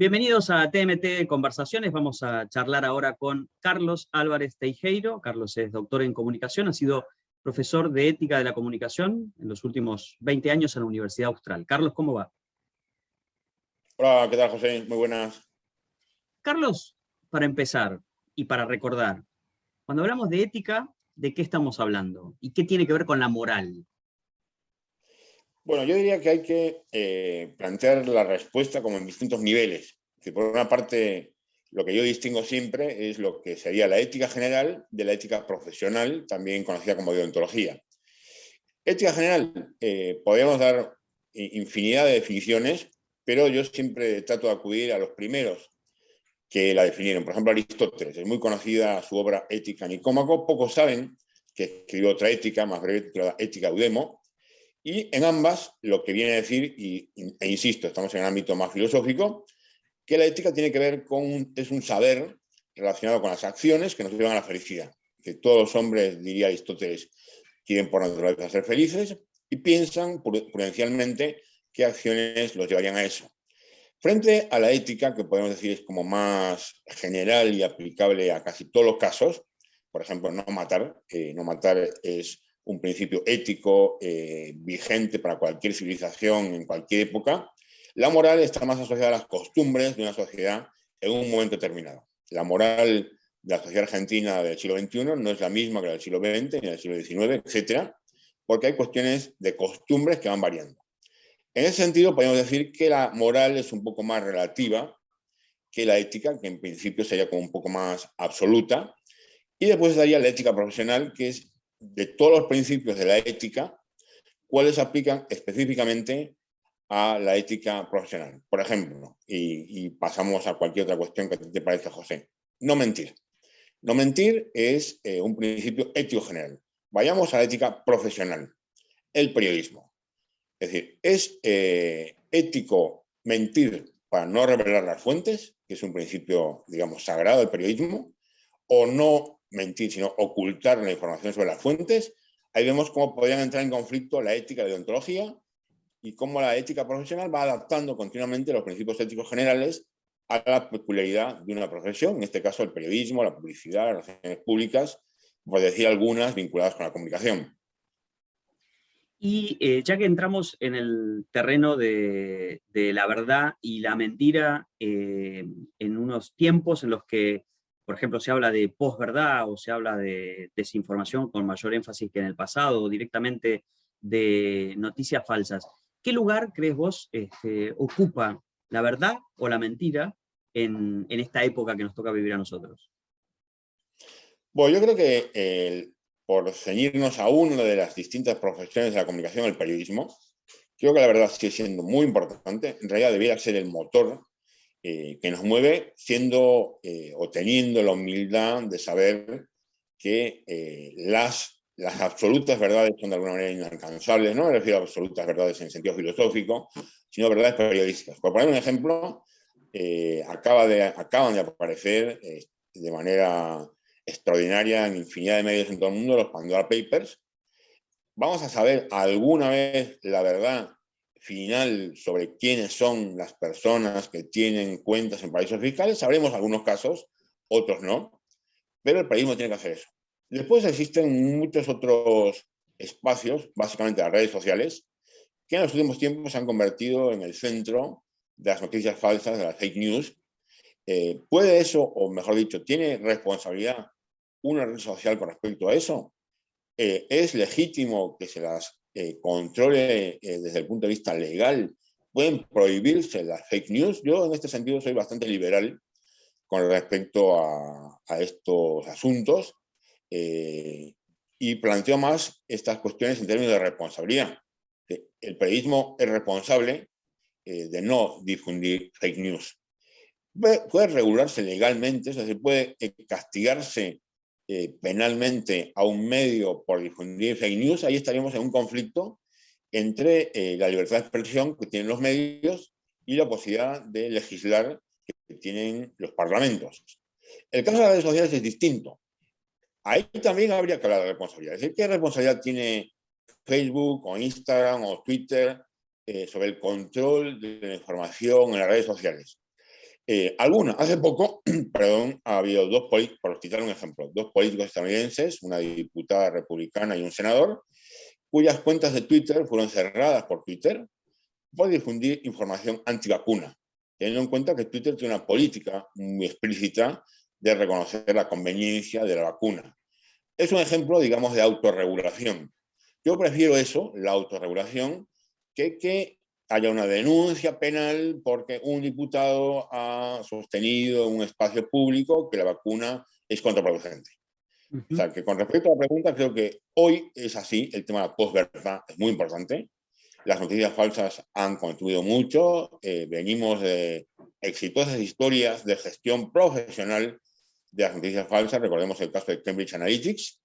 Bienvenidos a TMT Conversaciones. Vamos a charlar ahora con Carlos Álvarez Teijeiro. Carlos es doctor en comunicación, ha sido profesor de ética de la comunicación en los últimos 20 años en la Universidad Austral. Carlos, ¿cómo va? Hola, ¿qué tal, José? Muy buenas. Carlos, para empezar y para recordar, cuando hablamos de ética, ¿de qué estamos hablando? ¿Y qué tiene que ver con la moral? Bueno, yo diría que hay que plantear la respuesta como en distintos niveles. Que por una parte, lo que yo distingo siempre es lo que sería la ética general de la ética profesional, también conocida como deontología. Ética general, podríamos dar infinidad de definiciones, pero yo siempre trato de acudir a los primeros que la definieron. Por ejemplo, Aristóteles, es muy conocida su obra Ética Nicómaco. Pocos saben que escribió otra ética, más breve, titulada Ética Eudemo. Y en ambas, lo que viene a decir, e insisto, estamos en el ámbito más filosófico, que la ética tiene que ver con es un saber relacionado con las acciones que nos llevan a la felicidad. Que todos los hombres, diría Aristóteles, quieren por naturaleza ser felices y piensan prudencialmente qué acciones los llevarían a eso. Frente a la ética, que podemos decir es como más general y aplicable a casi todos los casos, por ejemplo, no matar. No matar es un principio ético vigente para cualquier civilización en cualquier época. La moral está más asociada a las costumbres de una sociedad en un momento determinado. La moral de la sociedad argentina del siglo XXI no es la misma que la del siglo XX, ni del siglo XIX, etcétera, porque hay cuestiones de costumbres que van variando. En ese sentido, podemos decir que la moral es un poco más relativa que la ética, que en principio sería como un poco más absoluta. Y después estaría la ética profesional, que es de todos los principios de la ética, cuáles se aplican específicamente a la ética profesional. Por ejemplo, y pasamos a cualquier otra cuestión que te parezca, José, no mentir. No mentir es un principio ético general. Vayamos a la ética profesional, el periodismo. Es decir, ¿es ético mentir para no revelar las fuentes, que es un principio, digamos, sagrado del periodismo, o no mentir, sino ocultar la información sobre las fuentes? Ahí vemos cómo podrían entrar en conflicto la ética y la deontología y cómo la ética profesional va adaptando continuamente los principios éticos generales a la peculiaridad de una profesión, en este caso el periodismo, la publicidad, las relaciones públicas, por decir algunas vinculadas con la comunicación. Y ya que entramos en el terreno de la verdad y la mentira, en unos tiempos en los que, por ejemplo, se habla de posverdad o se habla de desinformación con mayor énfasis que en el pasado, o directamente de noticias falsas, ¿qué lugar crees vos ocupa la verdad o la mentira en esta época que nos toca vivir a nosotros? Bueno, yo creo que por ceñirnos a una de las distintas profesiones de la comunicación, el periodismo, creo que la verdad sigue siendo muy importante. En realidad debiera ser el motor que nos mueve, siendo o teniendo la humildad de saber que las absolutas verdades son de alguna manera inalcanzables. No me refiero a absolutas verdades en sentido filosófico, sino verdades periodísticas. Por poner un ejemplo, acaban de aparecer de manera extraordinaria en infinidad de medios en todo el mundo los Pandora Papers. Vamos a saber alguna vez la verdad final sobre quiénes son las personas que tienen cuentas en paraísos fiscales. Sabremos algunos casos, otros no, pero el periodismo tiene que hacer eso. Después existen muchos otros espacios, básicamente las redes sociales, que en los últimos tiempos se han convertido en el centro de las noticias falsas, de las fake news. ¿Puede eso, o mejor dicho, tiene responsabilidad una red social con respecto a eso? ¿Es legítimo que se las controle desde el punto de vista legal? ¿Pueden prohibirse las fake news? Yo en este sentido soy bastante liberal con respecto a estos asuntos y planteo más estas cuestiones en términos de responsabilidad. El periodismo es responsable de no difundir fake news. Puede regularse legalmente, o sea, se puede castigarse penalmente a un medio por difundir fake news. Ahí estaríamos en un conflicto entre la libertad de expresión que tienen los medios y la posibilidad de legislar que tienen los parlamentos. El caso de las redes sociales es distinto. Ahí también habría que hablar de responsabilidad. Es decir, ¿qué responsabilidad tiene Facebook o Instagram o Twitter sobre el control de la información en las redes sociales? Hace poco, perdón, ha habido dos políticos, por citar un ejemplo, dos políticos estadounidenses, una diputada republicana y un senador, cuyas cuentas de Twitter fueron cerradas por Twitter por difundir información antivacuna, teniendo en cuenta que Twitter tiene una política muy explícita de reconocer la conveniencia de la vacuna. Es un ejemplo, digamos, de autorregulación. Yo prefiero eso, la autorregulación, que haya una denuncia penal porque un diputado ha sostenido en un espacio público que la vacuna es contraproducente. O sea, que con respecto a la pregunta, creo que hoy es así, el tema de la posverdad es muy importante. Las noticias falsas han contribuido mucho, venimos de exitosas historias de gestión profesional de las noticias falsas, recordemos el caso de Cambridge Analytics.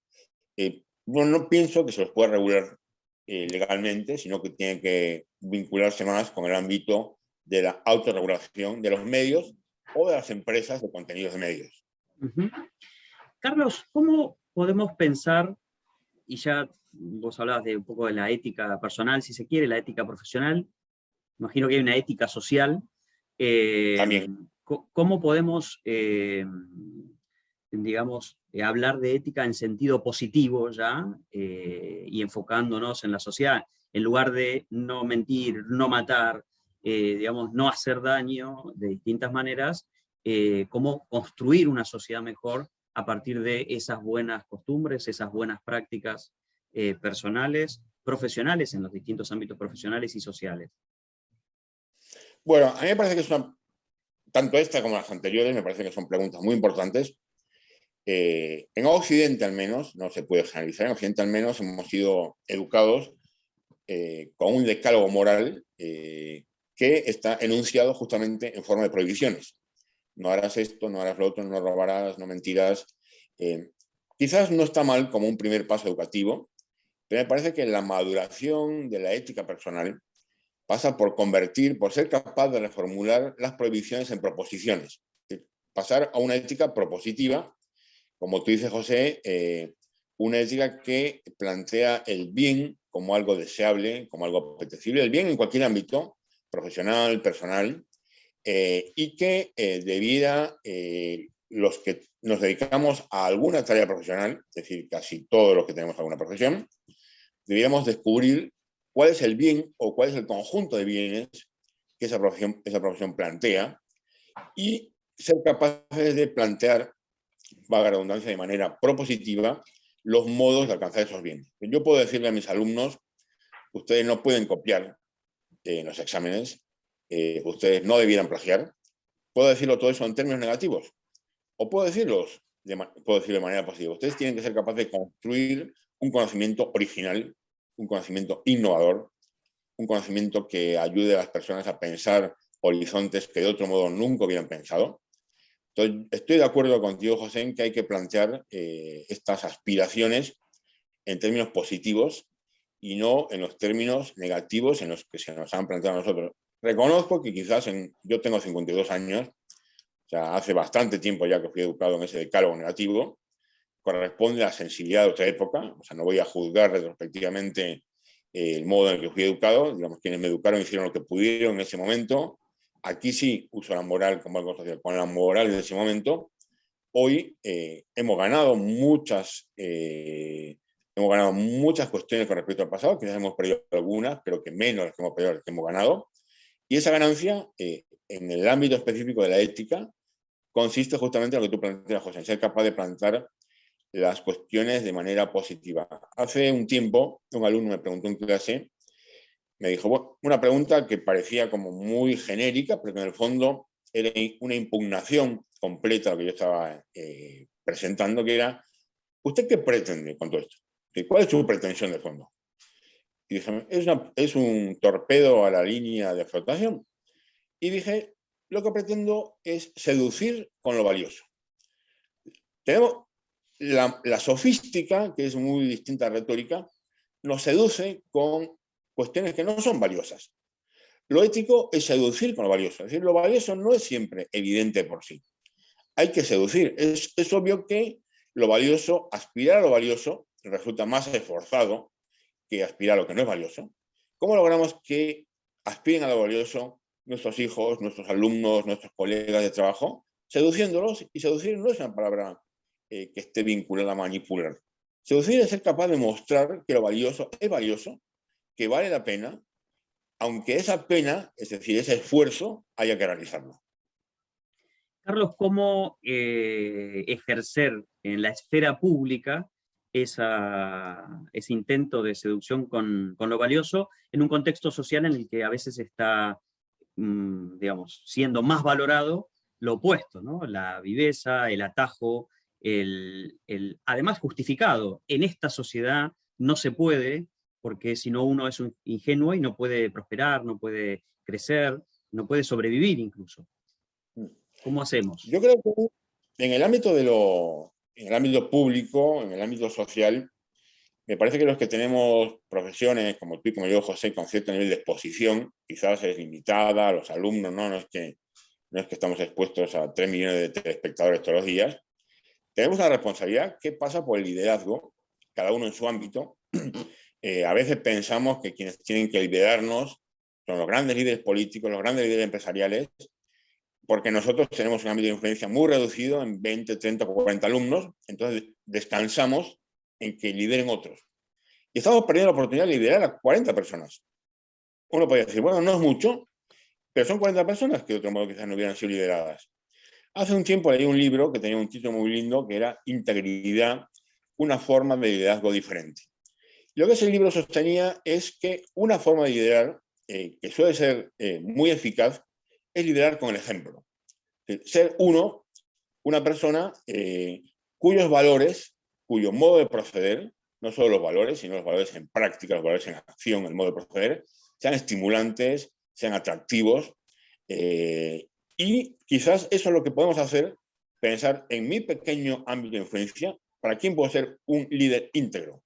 No pienso que se los pueda regular legalmente, sino que tiene que vincularse más con el ámbito de la autorregulación de los medios o de las empresas de contenidos de medios. Carlos, ¿cómo podemos pensar, y ya vos hablabas de un poco de la ética personal, si se quiere, la ética profesional, imagino que hay una ética social, También. ¿cómo podemos, digamos, hablar de ética en sentido positivo ya, y enfocándonos en la sociedad, en lugar de no mentir, no matar, digamos, no hacer daño de distintas maneras, cómo construir una sociedad mejor a partir de esas buenas costumbres, esas buenas prácticas personales, profesionales, en los distintos ámbitos profesionales y sociales? Bueno, a mí me parece que tanto esta como las anteriores, me parece que son preguntas muy importantes. En Occidente al menos, no se puede generalizar, en Occidente al menos hemos sido educados con un decálogo moral que está enunciado justamente en forma de prohibiciones. No harás esto, no harás lo otro, no robarás, no mentirás. Quizás no está mal como un primer paso educativo, pero me parece que la maduración de la ética personal pasa por ser capaz de reformular las prohibiciones en proposiciones. Pasar a una ética propositiva, como tú dices, José, una ética que plantea el bien como algo deseable, como algo apetecible, el bien en cualquier ámbito, profesional, personal, y que debiera los que nos dedicamos a alguna tarea profesional, es decir, casi todos los que tenemos alguna profesión, debiéramos descubrir cuál es el bien o cuál es el conjunto de bienes que esa profesión plantea y ser capaces de plantear, valga la redundancia, de manera propositiva los modos de alcanzar esos bienes. Yo puedo decirle a mis alumnos, ustedes no pueden copiar en los exámenes, ustedes no debieran plagiar. Puedo decirlo todo eso en términos negativos o puedo decirlo de manera positiva. Ustedes tienen que ser capaces de construir un conocimiento original, un conocimiento innovador, un conocimiento que ayude a las personas a pensar horizontes que de otro modo nunca hubieran pensado. Entonces, estoy de acuerdo contigo, José, en que hay que plantear estas aspiraciones en términos positivos y no en los términos negativos en los que se nos han planteado a nosotros. Reconozco que quizás yo tengo 52 años, o sea, hace bastante tiempo ya que fui educado en ese decálogo negativo, corresponde a la sensibilidad de otra época, o sea, no voy a juzgar retrospectivamente el modo en el que fui educado, digamos, quienes me educaron hicieron lo que pudieron en ese momento. Aquí sí uso la moral como algo social, con la moral de ese momento. Hoy hemos ganado muchas cuestiones con respecto al pasado, quizás hemos perdido algunas, pero que menos las que hemos perdido las que hemos ganado. Y esa ganancia, en el ámbito específico de la ética, consiste justamente en lo que tú planteas, José, en ser capaz de plantear las cuestiones de manera positiva. Hace un tiempo, un alumno me preguntó en clase, me dijo, bueno, una pregunta que parecía como muy genérica, pero que en el fondo era una impugnación completa a lo que yo estaba presentando, que era, ¿usted qué pretende con todo esto? ¿Cuál es su pretensión de fondo? Y dije, es un torpedo a la línea de flotación. Y dije, lo que pretendo es seducir con lo valioso. Tenemos la sofística, que es muy distinta a la retórica, nos seduce con cuestiones que no son valiosas. Lo ético es seducir con lo valioso. Es decir, lo valioso no es siempre evidente por sí. Hay que seducir. Es obvio que lo valioso, aspirar a lo valioso, resulta más esforzado que aspirar a lo que no es valioso. ¿Cómo logramos que aspiren a lo valioso nuestros hijos, nuestros alumnos, nuestros colegas de trabajo, seduciéndolos, y seducir no es una palabra que esté vinculada a manipular. Seducir es ser capaz de mostrar que lo valioso es valioso, que vale la pena, aunque esa pena, es decir, ese esfuerzo, haya que realizarlo. Carlos, ¿cómo ejercer en la esfera pública ese intento de seducción con lo valioso en un contexto social en el que a veces está, digamos, siendo más valorado lo opuesto, ¿no? La viveza, el atajo, además justificado. En esta sociedad no se puede, porque si no uno es un ingenuo y no puede prosperar, no puede crecer, no puede sobrevivir incluso. ¿Cómo hacemos? Yo creo que en el ámbito en el ámbito público, en el ámbito social, me parece que los que tenemos profesiones como tú y como yo, José, con cierto nivel de exposición, quizás es limitada, a los alumnos, no es que estamos expuestos a 3 millones de telespectadores todos los días, tenemos una responsabilidad que pasa por el liderazgo, cada uno en su ámbito. A veces pensamos que quienes tienen que liderarnos son los grandes líderes políticos, los grandes líderes empresariales, porque nosotros tenemos un ámbito de influencia muy reducido en 20, 30, 40 alumnos, entonces descansamos en que lideren otros. Y estamos perdiendo la oportunidad de liderar a 40 personas. Uno podría decir, bueno, no es mucho, pero son 40 personas que de otro modo quizás no hubieran sido lideradas. Hace un tiempo leí un libro que tenía un título muy lindo, que era Integridad, una forma de liderazgo diferente. Lo que ese libro sostenía es que una forma de liderar, que suele ser muy eficaz, es liderar con el ejemplo. Ser una persona cuyos valores, cuyo modo de proceder, no solo los valores, sino los valores en práctica, los valores en acción, el modo de proceder, sean estimulantes, sean atractivos. Y quizás eso es lo que podemos hacer, pensar en mi pequeño ámbito de influencia, ¿para quién puedo ser un líder íntegro?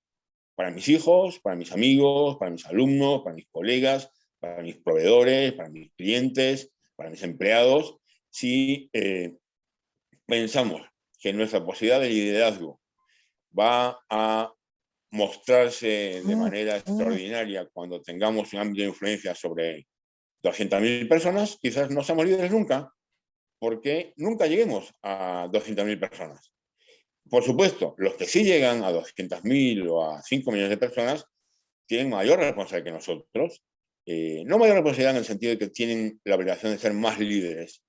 Para mis hijos, para mis amigos, para mis alumnos, para mis colegas, para mis proveedores, para mis clientes, para mis empleados. Si pensamos que nuestra posibilidad de liderazgo va a mostrarse de manera extraordinaria cuando tengamos un ámbito de influencia sobre 200.000 personas, quizás no seamos líderes nunca, porque nunca lleguemos a 200.000 personas. Por supuesto, los que sí llegan a 200.000 o a 5 millones de personas tienen mayor responsabilidad que nosotros. No mayor responsabilidad en el sentido de que tienen la obligación de ser más líderes,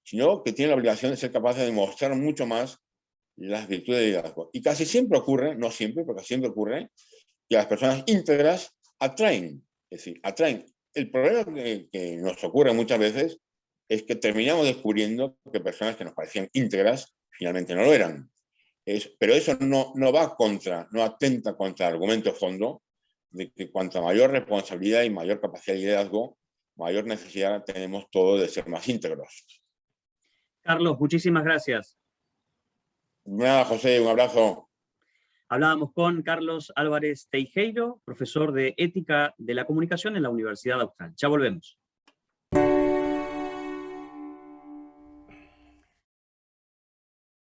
sino que tienen la obligación de ser capaces de mostrar mucho más las virtudes de liderazgo. Y casi siempre ocurre, no siempre, pero casi siempre ocurre, que las personas íntegras atraen. Es decir, atraen. El problema que nos ocurre muchas veces es que terminamos descubriendo que personas que nos parecían íntegras finalmente no lo eran. Pero eso no va contra, no atenta contra el argumento de fondo de que cuanta mayor responsabilidad y mayor capacidad de liderazgo, mayor necesidad tenemos todos de ser más íntegros. Carlos, muchísimas gracias. Nada, José, un abrazo. Hablábamos con Carlos Álvarez Teijeiro, profesor de Ética de la Comunicación en la Universidad Austral. Ya volvemos.